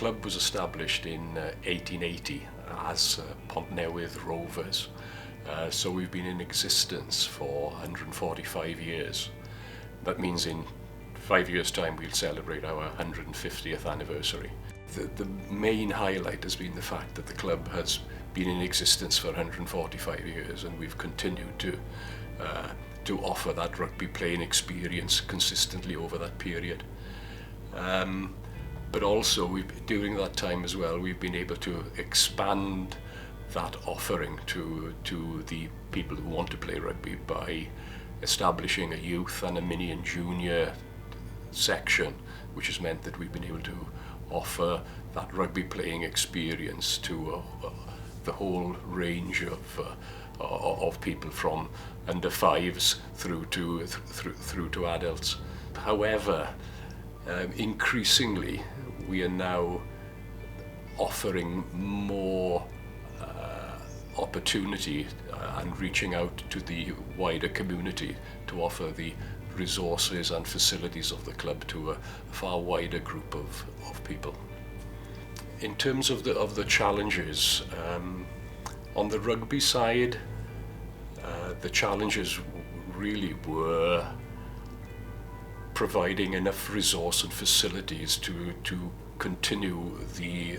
club was established in 1880 as Pontnewydd Rovers. So we've been in existence for 145 years. That means in 5 years' time we'll celebrate our 150th anniversary. The main highlight has been the fact that the club has been in existence for 145 years, and we've continued to offer that rugby playing experience consistently over that period. But also, during that time as well, we've been able to expand that offering to the people who want to play rugby by establishing a youth and a mini and junior section, which has meant that we've been able to offer that rugby playing experience to the whole range of people from under fives through to adults. However, increasingly we are now offering more opportunity and reaching out to the wider community to offer the resources and facilities of the club to a far wider group of people. In terms of the challenges, on the rugby side, the challenges really were providing enough resource and facilities to continue the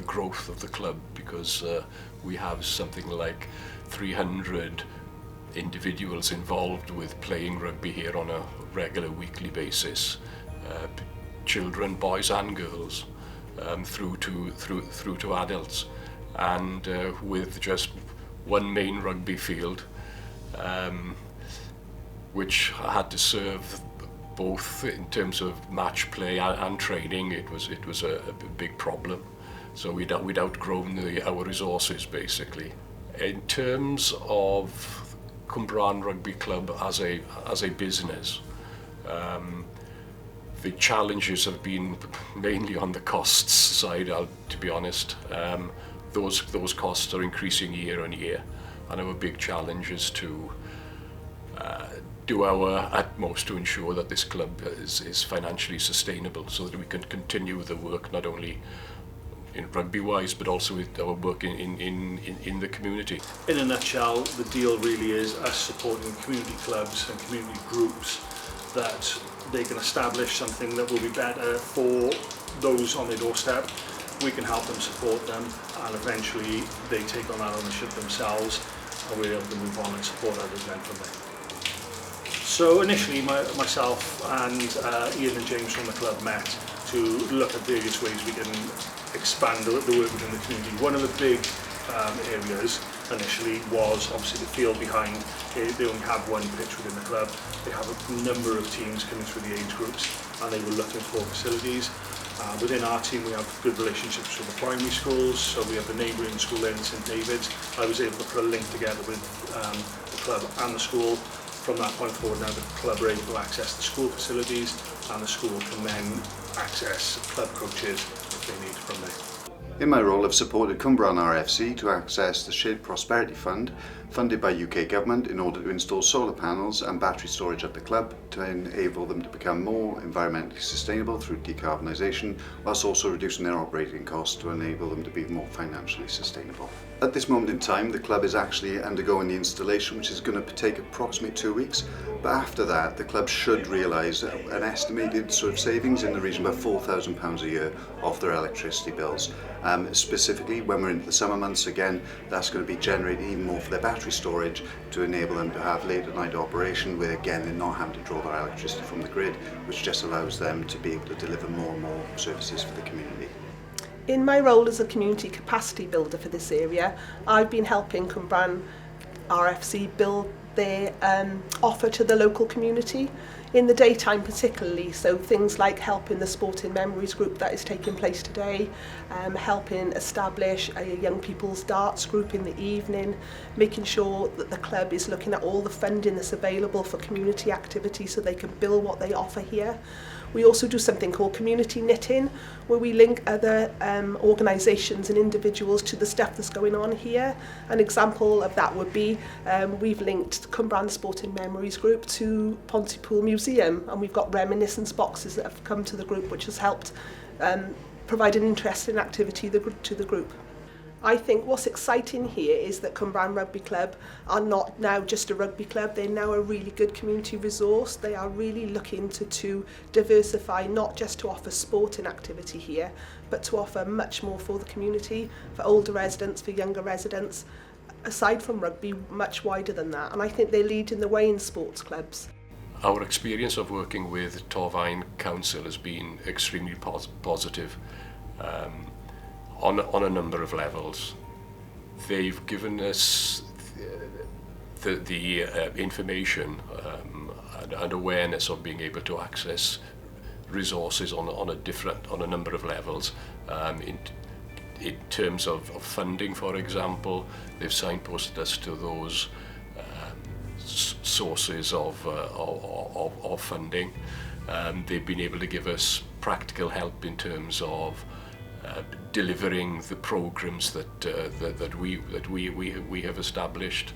growth of the club, because we have something like 300 individuals involved with playing rugby here on a regular weekly basis, children, boys and girls, through to adults, and with just one main rugby field, which had to serve both in terms of match play and training. It was a big problem. So we'd outgrown our resources basically. In terms of Cwmbran Rugby Club as a business, the challenges have been mainly on the costs side, to be honest. Those costs are increasing year on year, and our big challenge is to do our utmost to ensure that this club is financially sustainable, so that we can continue the work not only in rugby wise but also with our work in the community. In a nutshell, the deal really is us supporting community clubs and community groups, that they can establish something that will be better for those on their doorstep. We can help them, support them, and eventually they take on that ownership themselves, and we're able to move on and support others then from there. So initially myself and Ian and James from the club met to look at various ways we can expand the work within the community. One of the big areas initially was obviously the field behind. They only have one pitch within the club. They have a number of teams coming through the age groups, and they were looking for facilities. Within our team we have good relationships with the primary schools, so we have the neighbouring school in St David's. I was able to put a link together with the club and the school. From that point forward, now the club are able to access the school facilities, and the school can then access club coaches if they need from there. In my role, I've supported Cwmbran RFC to access the Shared Prosperity Fund, funded by UK Government, in order to install solar panels and battery storage at the club to enable them to become more environmentally sustainable through decarbonisation, whilst also reducing their operating costs to enable them to be more financially sustainable. At this moment in time, the club is actually undergoing the installation, which is going to take approximately 2 weeks. But after that, the club should realise an estimated sort of savings in the region of £4,000 a year off their electricity bills. Specifically, when we're into the summer months, again, that's going to be generating even more for their battery storage to enable them to have late at night operation, where again they're not having to draw their electricity from the grid, which just allows them to be able to deliver more and more services for the community. In my role as a community capacity builder for this area, I've been helping Cwmbran RFC build their offer to the local community in the daytime particularly, so things like helping the Sporting Memories group that is taking place today, helping establish a young people's darts group in the evening, making sure that the club is looking at all the funding that's available for community activities so they can build what they offer here. We also do something called community knitting, where we link other organisations and individuals to the stuff that's going on here. An example of that would be we've linked Cwmbran Sporting Memories group to Pontypool Museum, and we've got reminiscence boxes that have come to the group, which has helped provide an interesting activity to the group. I think what's exciting here is that Cwmbran Rugby Club are not now just a rugby club, they're now a really good community resource. They are really looking to diversify, not just to offer sport and activity here, but to offer much more for the community, for older residents, for younger residents, aside from rugby, much wider than that. And I think they're leading the way in sports clubs. Our experience of working with Torfaen Council has been extremely positive. On a number of levels. They've given us the information and awareness of being able to access resources on a number of levels. In terms of funding, for example, they've signposted us to those sources of funding. They've been able to give us practical help in terms of delivering the programs that we have established.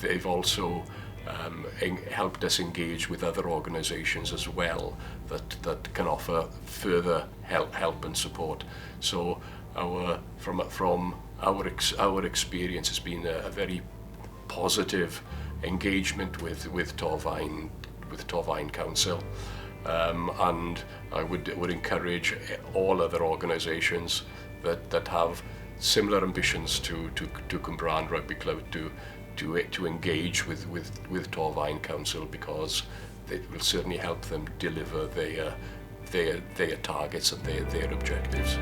They've also helped us engage with other organisations as well that can offer further help and support. So from our experience has been a very positive engagement with Torfaen Council. And I would encourage all other organisations that have similar ambitions to Cwmbran Rugby Club to engage with Torfaen Council, because it will certainly help them deliver their targets and their objectives.